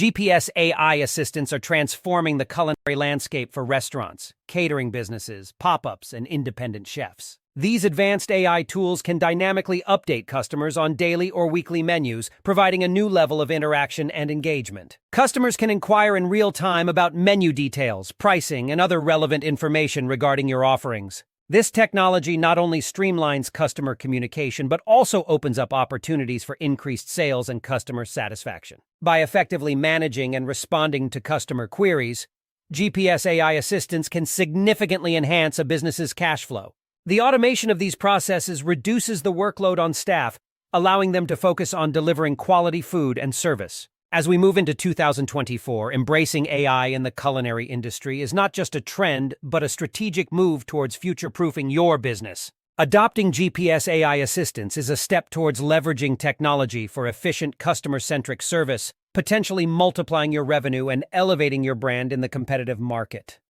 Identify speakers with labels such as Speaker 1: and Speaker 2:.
Speaker 1: GPS AI assistants are transforming the culinary landscape for restaurants, catering businesses, pop-ups, and independent chefs. These advanced AI tools can dynamically update customers on daily or weekly menus, providing a new level of interaction and engagement. Customers can inquire in real time about menu details, pricing, and other relevant information regarding your offerings. This technology not only streamlines customer communication, but also opens up opportunities for increased sales and customer satisfaction. By effectively managing and responding to customer queries, GPS AI assistants can significantly enhance a business's cash flow. The automation of these processes reduces the workload on staff, allowing them to focus on delivering quality food and service. As we move into 2024, embracing AI in the culinary industry is not just a trend, but a strategic move towards future-proofing your business. Adopting GPS AI assistance is a step towards leveraging technology for efficient customer-centric service, potentially multiplying your revenue and elevating your brand in the competitive market.